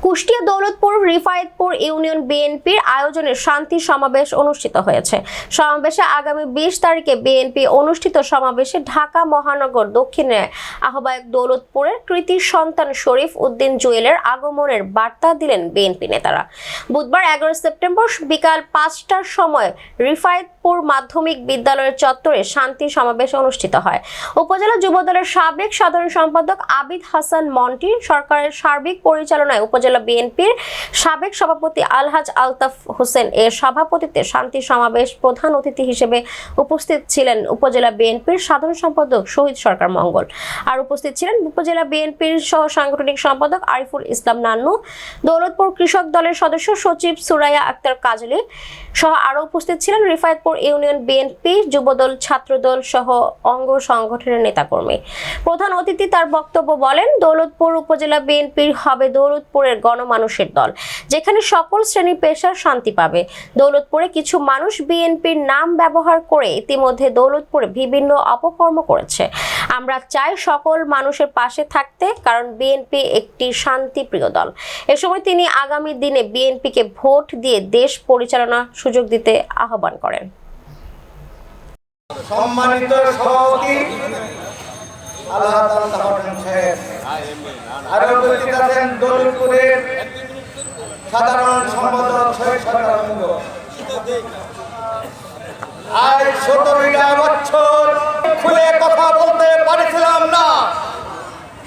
Kushtia Daulatpur Rifayetpur union বিএনপির আয়োজনে শান্তি সমাবেশ অনুষ্ঠিত হয়েছে। সমাবেশে আগামী 20 তারিখে বিএনপি অনুষ্ঠিত সমাবেশে ঢাকা মহানগর দক্ষিণের আহ্বায়ক দৌলতপুরের কৃতি সন্তান শরীফ উদ্দিন জুয়েলের আগমনের বার্তা দিলেন বিএনপি নেতারা। বুধবার 11 সেপ্টেম্বর বিকাল 5টার সময় রিফায়েতপুর মাধ্যমিক বিদ্যালয়ের চত্বরে শান্তি সমাবেশ অনুষ্ঠিত হয়। উপজেলা যুবদলের সাবেক সাধারণ সম্পাদক আবিদ হাসান মন্টি সরকারের সার্বিক পরিচালনায় উপজেলা বিএনপির সাবেক সভাপতি আলহাজ আলতাফ হোসেন এর সভাপতিত্বে শান্তি সমাবেশ প্রধান অতিথি হিসেবে উপস্থিত ছিলেন উপজেলা বিএনপির সাধারণ সম্পাদক শহীদ সরকার মঙ্গল। আর উপস্থিত ছিলেন উপজেলা বিএনপির সহ সাংগঠনিক সম্পাদক আরিফুল ইসলাম নান্নু, দৌলতপুর কৃষক দলের সদস্য সচিব সুরাইয়া আক্তার কাজলী সহ আরো উপস্থিত ছিলেন রিফায়েতপুর ইউনিয়ন বিএনপি, যুবদল, ছাত্রদল সহ অঙ্গ সংগঠনের নেতাকর্মী। প্রধান অতিথি তার বক্তব্য বলেন, দৌলতপুর উপজেলা বিএনপির হবে দৌলতপুরের গণমানুষের দল, যেখানে সকল শ্রেণী পেশার শান্তি পাবে। দৌলতপুরে কিছু মানুষ বিএনপির নাম ব্যবহার করে ইতিমধ্যে দৌলতপুরে বিভিন্ন অপকর্ম করেছে। আমরা চাই সকল মানুষের পাশে থাকতে, কারণ বিএনপি একটি শান্তিপ্রিয় দল। এ সময় তিনি আগামী দিনে বিএনপিকে ভোট দিয়ে দেশ পরিচালনা সুযোগ দিতে আহ্বান করেন। সম্মানিত সভাপতি আলহাজ আলতাফ সাহেব, আরো উপস্থিত আছেন দৌলতপুরের সাধারণ সম্পাদক শহীদ সরকার মঙ্গল। আজ 17টা বছর খুলে কথা বলতে পারছিলাম না,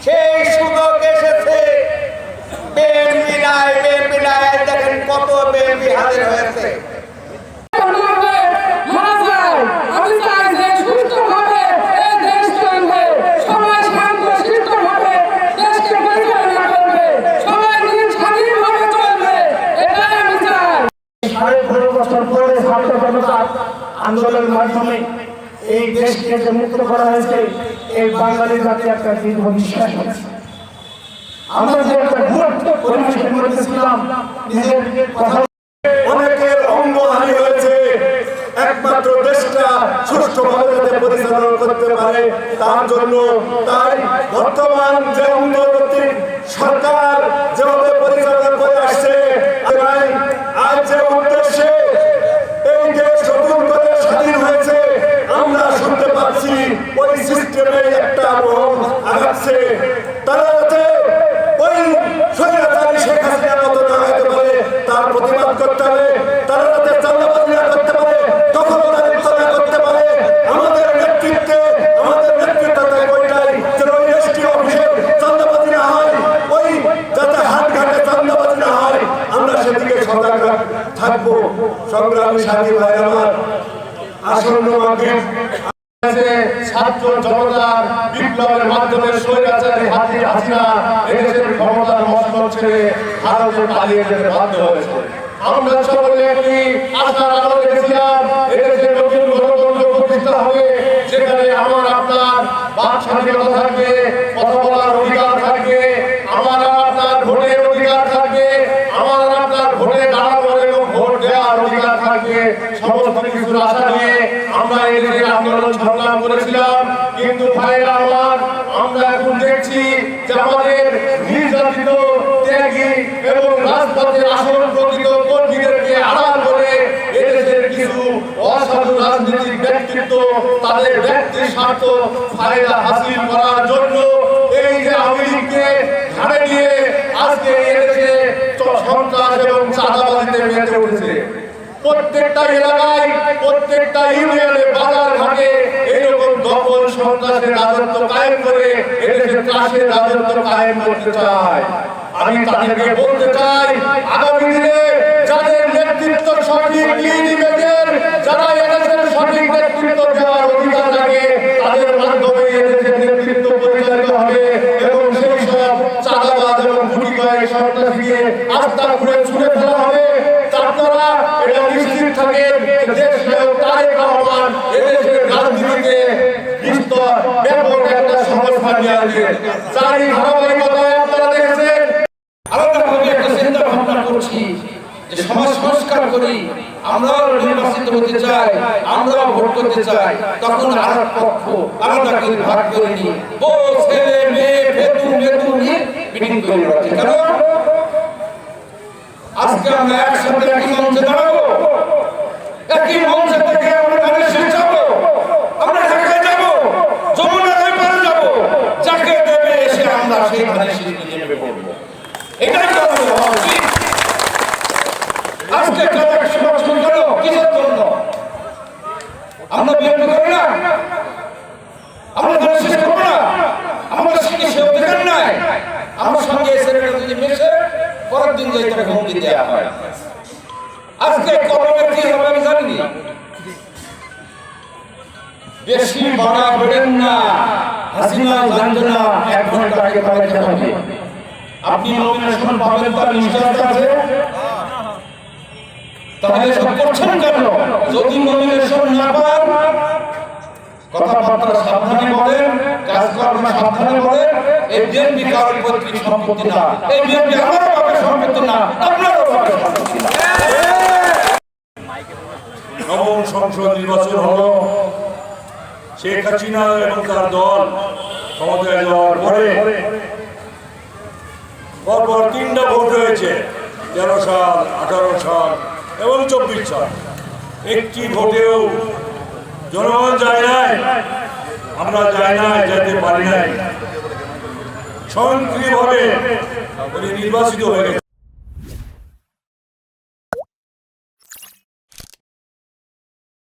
সেই সুযোগ এসেছে। বিএনপি নাই, দেখেন কত বিএনপি হাজির হয়েছে। আন্দোলনের মাধ্যমে এই দেশকে যে মুক্ত করা হয়েছে, এই বাঙালি জাতি একটা দীর্ঘ বিশ্বাস আছে। আমরা যে একটা গুরুত্ব পরিবেশের মধ্যে ছিলাম, নিজের কথা অনেকের অঙ্গহানি হয়েছে। একমাত্র দেশটা সুষ্ঠুভাবে পরিচালনা করতে পারে তার জন্য, তাই বর্তমান যে অন্তর্বর্তী সরকার যেভাবে পরিচালনা করে আসছে, আজ যে উদ্দেশ্যে এই দেশ নতুন করে স্বাধীন হয়েছে, আমরা শুনতে পাচ্ছি ওই সিস্টেমে একটা রং আগাচ্ছে। তারা যাতে ওই স্বৈরাচারী শেখ হাসিনার মতো না হতে পারে তার প্রতিবাদ করতে হবে। তারা যাতে চাঁদাবাজি না করতে পারে, দখলদারি না করতে পারে। আমাদের নেতৃত্বে ওইটাই যেন ওই এসটি অফিসে চাঁদাবাজি না হয়, ওই যাতে হাটঘাটে চাঁদাবাজি না হয়, আমরা সেদিকে সজাগ থাকবো। সংগ্রামী সাথী ভাই আমার, আসন্ন মাধ্যম ছাত্র জনতার বিপ্লবের মাধ্যমে স্বৈরাচারী হাসিনা এদেশের ক্ষমতার মস্তক ছেড়ে ভারতে পালিয়ে যেতে বাধ্য হয়েছে। আমরা সকলে একটি আশার আলো দেখেছিলাম, এদেশে নতুন গণতন্ত্র প্রতিষ্ঠা হবে, যেখানে আমার আপনার বাক স্বাধীনতা থাকবে, কথা বলার অধিকার থাকবে, আমার আপনার ভোটের অধিকার থাকবে, আমার আপনার ভোটে দাঁড়ানোর এবং ভোট দেওয়ার অধিকার থাকবে। সমস্ত কিছুর আশা নিয়ে আমরা এদেশে আন্দোলন সংগ্রাম করেছিলাম। কিন্তু ভাইরা আমার, আমরা এখন দেখছি যে আমাদের নির্যাতিত, ত্যাগী এবং রাজপথে আসন প্রকৃত কর্মীদেরকে আড়াল করে এদেশের কিছু অসাধু রাজনৈতিক ব্যক্তিত্ব তাদের ব্যক্তি স্বার্থ ফায়দা হাসিল করার জন্য এই যে আওয়ামী লীগকে ঘাড়ে নিয়ে আজকে এদেশে সন্ত্রাস এবং চাঁদাবাজিতে মেতে উঠেছে। প্রত্যেকটা এলাকায়, প্রত্যেকটা ইউনিয়নে, বাজার ঘাটে এরকম দখল সন্ত্রাসের রাজত্ব কায়েম করে এদেশে ত্রাসের রাজত্ব কায়েম করতে চায়। আমি তাদেরকে বলতে চাই, আগামী দিনে যাদের নেতৃত্ব সঠিক লিডারদের, যারা এদেশের সঠিক নেতৃত্ব দেওয়ার অধিকার থাকে, তাদের মাধ্যমে এদেশের নেতৃত্ব পরিচালিত হবে এবং সেই সব চাঁদাবাজ এবং গুটি কয়েক সন্ত্রাসীকে আস্থা ঘুরে ছুড়ে ফেলা হবে। আপনারা এটা নিশ্চিত থাকেন, দেশ নায়ক তারেক রহমান এদেশের রাজনীতিতে বিস্তর ব্যাপক একটা সমস্যা নিয়ে আসবেন। তারই ধারাবাহিকতায় আপনারা দেখেছেন আলাদাভাবে একটা চিন্তা ভাবনা করছি যে সমাজ সংস্কার করি, আমরাও নির্বাচিত হতে চাই, আমরাও ভোট করতে চাই। তখন আর এক পক্ষ আলাদা করে ভাগ করে নি, ও ছেলে মেয়ে বেতন মিটিং করে রাখছে। কেন আজকে আমরা একসাথে একই মঞ্চে দাঁড়াবো, একই মঞ্চে থেকে আমরা বাংলাদেশে যাবো, আমরা ঢাকায় যাবো, যমুনার ওই পারে যাবো, যাকে দেবে এসে আমরা সেইখানে শিল্পী নেমে পড়বো। এটাই তো আমাদের হওয়া উচিত। আজকে কাদের সমর্থন করো কিসের জন্য? আমরা বিএনপি করি না, আমরা ধানের শীষ করবো না, আমাদের সঙ্গে সে অধিকার নাই। আমার সঙ্গে এই ছেলেটা যদি মিশে পরের দিন যাই তাকে হুমকি দেওয়া হয়। আজকে কলমে কি হবে আমি জানি না। বেশি বাড়াবেন না, হাসিনা জানতো না 1 ঘন্টা আগে পালাইতে হবে। আপনি নমিনেশন পাবেন তার নিশ্চয়তা আছে, তাহলে সব করছেন কেন? যদি নমিনেশন না পান, কথাবার্তা সাবধানে বলেন, কাজকর্ম সাবধানে বলেন। এই বিএনপি কারোর পৈতৃক সম্পত্তি না, এই বিএনপি আমারও বাপের সম্পত্তি না, আপনারও বাপের সম্পত্তি না। নবম সংসদ নির্বাচন হলো। শেখ হাসিনা এবং তার দল ক্ষমতায় যাওয়ার পরে পরপর 3টা ভোট হয়েছে, 13 সাল, 18 সাল এবং 24 সাল। একটি ভোটেও জনগণ যায় নাই, আমরা যাই নাই, যেতে পারি নাই। স্বয়ংক্রিয়ভাবে উনি নির্বাচিত হয়ে গেছে।